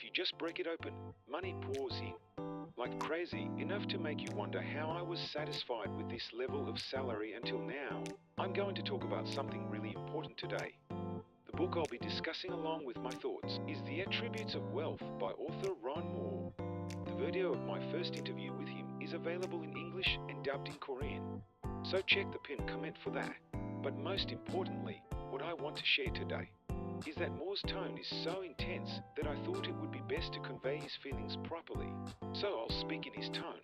if you just break it open, money pours in. Like crazy, enough to make you wonder how I was satisfied with this level of salary until now. I'm going to talk about something really important today. The book I'll be discussing along with my thoughts is The Attributes of Wealth by author Ron Moore. The video of my first interview with him is available in English and dubbed in Korean, so check the pinned comment for that. But most importantly, what I want to share today is that Moore's tone is so intense that I thought it would be best to convey his feelings properly, so I'll speak in his tone.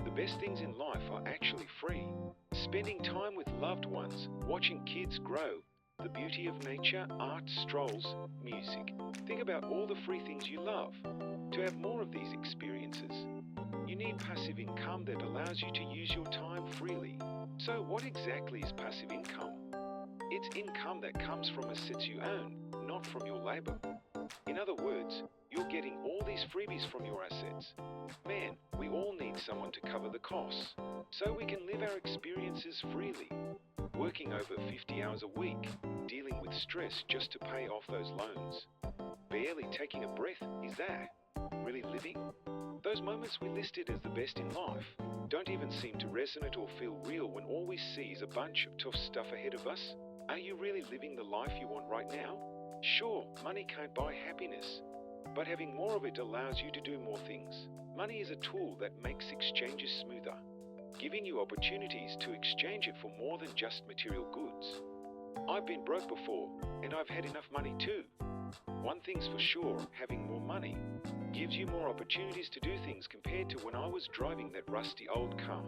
The best things in life are actually free. Spending time with loved ones, watching kids grow, the beauty of nature, art, strolls, music. Think about all the free things you love. To have more of these experiences, you need passive income that allows you to use your time freely. So what exactly is passive income? It's income that comes from assets you own, not from your labor. In other words, you're getting all these freebies from your assets. Man, we all need someone to cover the costs, so we can live our experiences freely. Working over 50 hours a week, dealing with stress just to pay off those loans. Barely taking a breath, is that really living? Those moments we listed as the best in life don't even seem to resonate or feel real when all we see is a bunch of tough stuff ahead of us. Are you really living the life you want right now? Sure, money can't buy happiness, but having more of it allows you to do more things. Money is a tool that makes exchanges smoother, giving you opportunities to exchange it for more than just material goods. I've been broke before, and I've had enough money too. One thing's for sure, having more money gives you more opportunities to do things compared to when I was driving that rusty old car.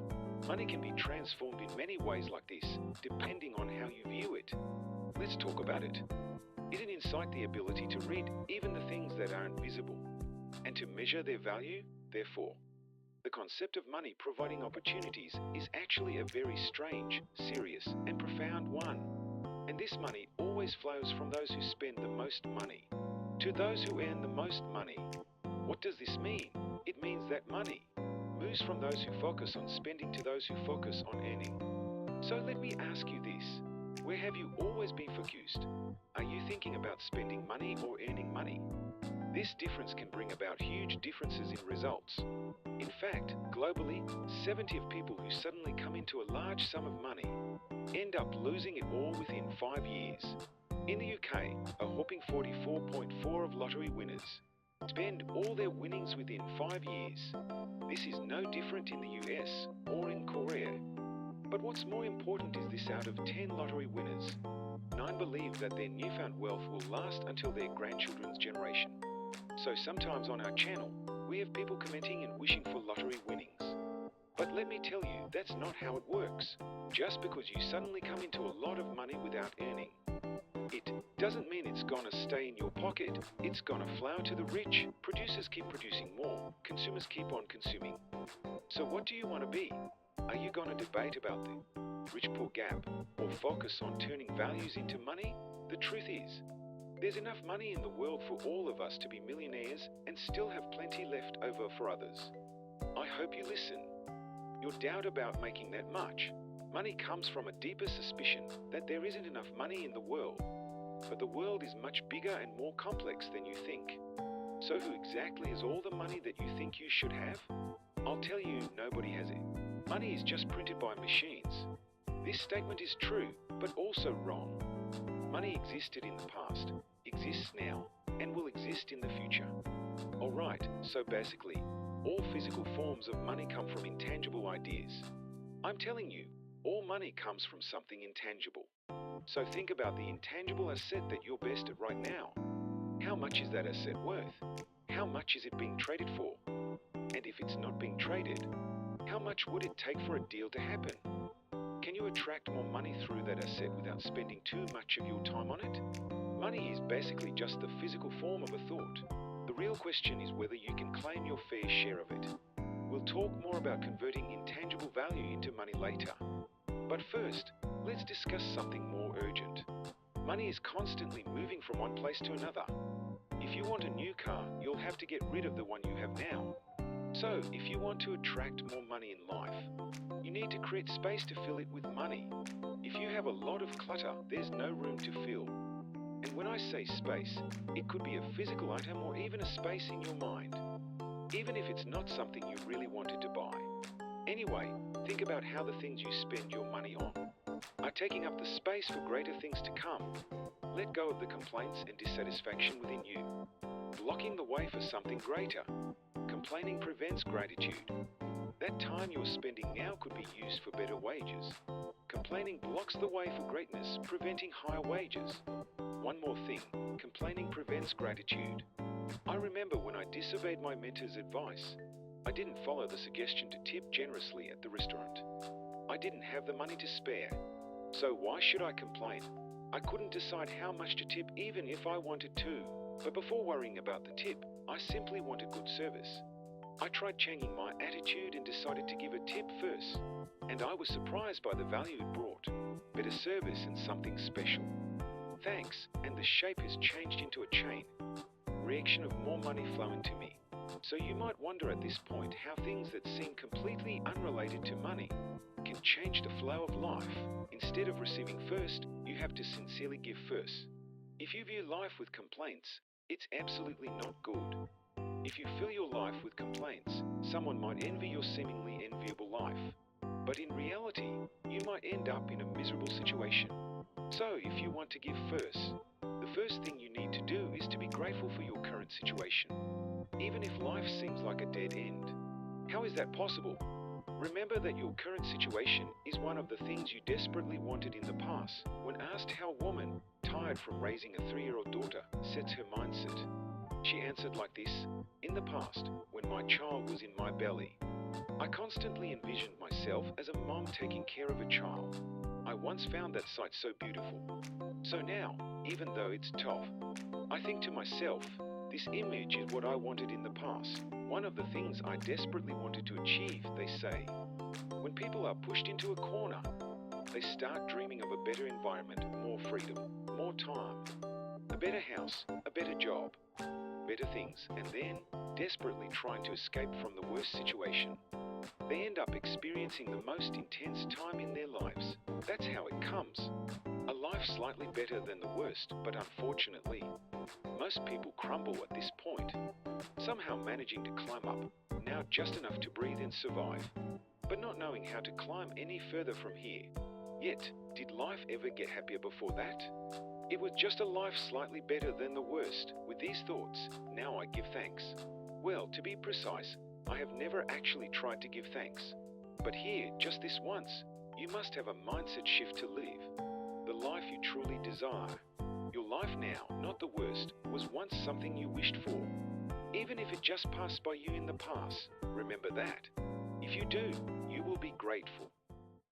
Money can be transformed in many ways like this, depending on how you view it. Let's talk about it. It incites the ability to read even the things that aren't visible, and to measure their value, therefore. The concept of money providing opportunities is actually a very strange, serious, and profound one. And this money always flows from those who spend the most money to those who earn the most money. What does this mean? It means that money moves from those who focus on spending to those who focus on earning. So let me ask you this. Where have you always been focused? Are you thinking about spending money or earning money? This difference can bring about huge differences in results. In fact, globally, 70 of people who suddenly come into a large sum of money end up losing it all within 5 years. In the UK, a whopping 44.4% of lottery winners spend all their winnings within 5 years. This is no different in the US or in Korea. But what's more important is this: out of 10 lottery winners, 9 believe that their newfound wealth will last until their grandchildren's generation. So sometimes on our channel, we have people commenting and wishing for lottery winnings. But let me tell you, that's not how it works. Just because you suddenly come into a lot of money without earning, it doesn't mean it's gonna stay in your pocket. It's gonna flow to the rich. Producers keep producing more. Consumers keep on consuming. So what do you want to be? Are you gonna debate about the rich-poor gap or focus on turning values into money? The truth is, there's enough money in the world for all of us to be millionaires and still have plenty left over for others. I hope you listen. Your doubt about making that much money comes from a deeper suspicion that there isn't enough money in the world. But the world is much bigger and more complex than you think. So who exactly has all the money that you think you should have? I'll tell you, nobody has it. Money is just printed by machines. This statement is true, but also wrong. Money existed in the past, exists now, and will exist in the future. Alright, so basically, all physical forms of money come from intangible ideas. I'm telling you, all money comes from something intangible. So think about the intangible asset that you're best at right now. How much is that asset worth? How much is it being traded for? And if it's not being traded, how much would it take for a deal to happen? Can you attract more money through that asset without spending too much of your time on it? Money is basically just the physical form of a thought. The real question is whether you can claim your fair share of it. We'll talk more about converting intangible value into money later. But first, let's discuss something more urgent. Money is constantly moving from one place to another. If you want a new car, you'll have to get rid of the one you have now. So, if you want to attract more money in life, you need to create space to fill it with money. If you have a lot of clutter, there's no room to fill. And when I say space, it could be a physical item or even a space in your mind, even if it's not something you really wanted to buy. Anyway, think about how the things you spend your money on are taking up the space for greater things to come. Let go of the complaints and dissatisfaction within you, blocking the way for something greater. Complaining prevents gratitude. That time you're spending now could be used for better wages. Complaining blocks the way for greatness, preventing higher wages. One more thing, complaining prevents gratitude. I remember when I disobeyed my mentor's advice. I didn't follow the suggestion to tip generously at the restaurant. I didn't have the money to spare. So why should I complain? I couldn't decide how much to tip even if I wanted to. But before worrying about the tip, I simply wanted good service. I tried changing my attitude and decided to give a tip first. And I was surprised by the value it brought. Better service and something special. Thanks, and the shape has changed into a chain. Reaction of more money flowing to me. So you might wonder at this point how things that seem completely unrelated to money can change the flow of life. Instead of receiving first, you have to sincerely give first. If you view life with complaints, it's absolutely not good. If you fill your life with complaints, someone might envy your seemingly enviable life. But in reality, you might end up in a miserable situation. So if you want to give first, the first thing you need to do is to be grateful for your current situation, even if life seems like a dead end. How is that possible? Remember that your current situation is one of the things you desperately wanted in the past. When asked how a woman, tired from raising a 3-year-old daughter, sets her mindset, she answered like this: in the past, when my child was in my belly, I constantly envisioned myself as a mom taking care of a child. I once found that sight so beautiful. So now, even though it's tough, I think to myself, this image is what I wanted in the past. One of the things I desperately wanted to achieve, they say. When people are pushed into a corner, they start dreaming of a better environment, more freedom, more time, a better house, a better job, better things, and then desperately trying to escape from the worst situation. They end up experiencing the most intense time in their lives. That's how it comes. A life slightly better than the worst, but unfortunately, most people crumble at this point, somehow managing to climb up, now just enough to breathe and survive, but not knowing how to climb any further from here. Yet, did life ever get happier before that? It was just a life slightly better than the worst. With these thoughts, now I give thanks. Well, to be precise, I have never actually tried to give thanks. But here, just this once, you must have a mindset shift to live the life you truly desire. Your life now, not the worst, was once something you wished for. Even if it just passed by you in the past, remember that. If you do, you will be grateful.